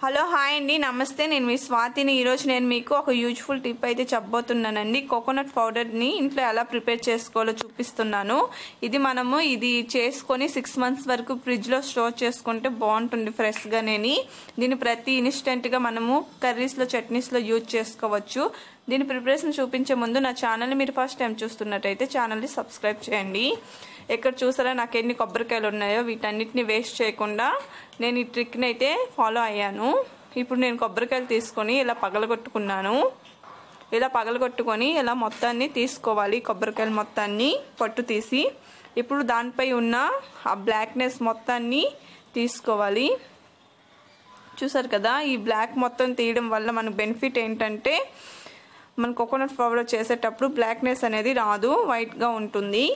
Hello hi అండి, నమస్తే. నేను మీ స్వాతిని. ఈరోజు నేను మీకు ఒక యూజ్ఫుల్ టిప్ అయితే చెప్పబోతున్నానండి. కోకోనట్ పౌడర్ని ఇంట్లో ఎలా ప్రిపేర్ చేసుకోవాలో చూపిస్తున్నాను. ఇది చేసుకొని 6 months వరకు ఫ్రిడ్జ్లో స్టోర్ చేసుకుంటే బాగుంటుంది ఫ్రెష్గానేని. దీన్ని ప్రతి ఇన్స్టెంట్గా మనము కర్రీస్లో, చట్నీస్లో యూజ్ చేసుకోవచ్చు. దీని ప్రిపరేషన్ చూపించే ముందు నా ఛానల్ని మీరు ఫస్ట్ టైం చూస్తున్నట్టయితే ఛానల్ని సబ్స్క్రైబ్ చేయండి. ఎక్కడ చూసారా నాకు ఎన్ని కొబ్బరికాయలు ఉన్నాయో, వీటన్నిటిని వేస్ట్ చేయకుండా నేను ఈ ట్రిక్ని అయితే ఫాలో అయ్యాను. ఇప్పుడు నేను కొబ్బరికాయలు తీసుకొని ఇలా పగలగొట్టుకున్నాను. ఇలా పగలగొట్టుకొని ఇలా మొత్తాన్ని తీసుకోవాలి, కొబ్బరికాయలు మొత్తాన్ని పొట్టు తీసి. ఇప్పుడు దానిపై ఉన్న ఆ బ్లాక్నెస్ మొత్తాన్ని తీసుకోవాలి. చూసారు కదా, ఈ బ్లాక్ మొత్తం తీయడం వల్ల మనకు బెనిఫిట్ ఏంటంటే మన కోకోనట్ పౌడర్ చేసేటప్పుడు బ్లాక్నెస్ అనేది రాదు, వైట్గా ఉంటుంది.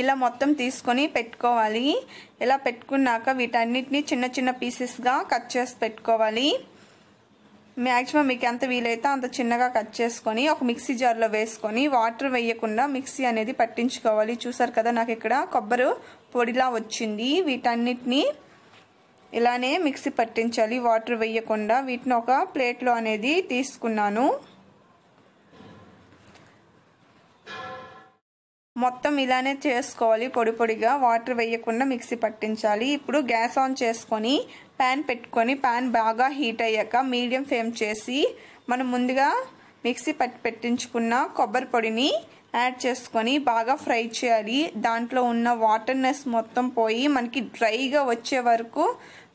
ఇలా మొత్తం తీసుకొని పెట్టుకోవాలి. ఇలా పెట్టుకున్నాక వీటన్నిటిని చిన్న చిన్న పీసెస్గా కట్ చేసి పెట్టుకోవాలి. మ్యాక్సిమం మీకు ఎంత వీలైతే అంత చిన్నగా కట్ చేసుకొని ఒక మిక్సీ జార్లో వేసుకొని వాటర్ వేయకుండా మిక్సీ అనేది పట్టించుకోవాలి. చూసారు కదా, నాకు ఇక్కడ కొబ్బరి పొడిలా వచ్చింది. వీటన్నిటిని ఇలానే మిక్సీ పట్టించాలి, వాటర్ వేయకుండా. వీటిని ఒక ప్లేట్లో అనేది తీసుకున్నాను. మొత్తం ఇలానే చేసుకోవాలి, పొడి పొడిగా, వాటర్ వేయకుండా మిక్సీ పట్టించాలి. ఇప్పుడు గ్యాస్ ఆన్ చేసుకొని ప్యాన్ పెట్టుకొని ప్యాన్ బాగా హీట్ అయ్యాక మీడియం ఫ్లేమ్ చేసి మనం ముందుగా మిక్సీ పెట్టించుకున్న కొబ్బరి పొడిని యాడ్ చేసుకొని బాగా ఫ్రై చేయాలి. దాంట్లో ఉన్న వాటర్నెస్ మొత్తం పోయి మనకి డ్రైగా వచ్చే వరకు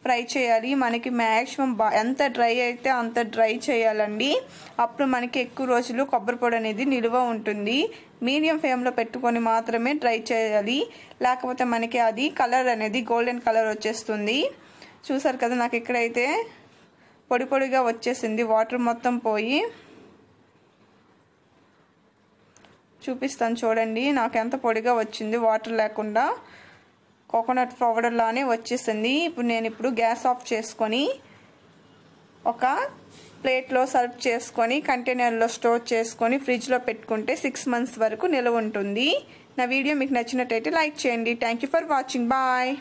ఫ్రై చేయాలి. మనకి మ్యాక్సిమం ఎంత డ్రై అయితే అంత డ్రై చేయాలండి. అప్పుడు మనకి ఎక్కువ రోజులు కొబ్బరి పొడి అనేది నిలువ ఉంటుంది. మీడియం ఫ్లేమ్లో పెట్టుకొని మాత్రమే డ్రై చేయాలి, లేకపోతే మనకి అది కలర్ అనేది గోల్డెన్ కలర్ వచ్చేస్తుంది. చూసారు కదా, నాకు ఇక్కడైతే పొడి పొడిగా వచ్చేసింది, వాటర్ మొత్తం పోయి. చూపిస్తాను చూడండి, నాకు ఎంత పొడిగా వచ్చింది, వాటర్ లేకుండా కోకోనట్ పౌడర్ లానే వచ్చేసింది. ఇప్పుడు గ్యాస్ ఆఫ్ చేసుకొని ఒక ప్లేట్లో సర్వ్ చేసుకొని కంటైనర్లో స్టోర్ చేసుకొని ఫ్రిడ్జ్లో పెట్టుకుంటే 6 months వరకు నిల్వ ఉంటుంది. నా వీడియో మీకు నచ్చినట్టయితే లైక్ చేయండి. Thank you for watching. Bye.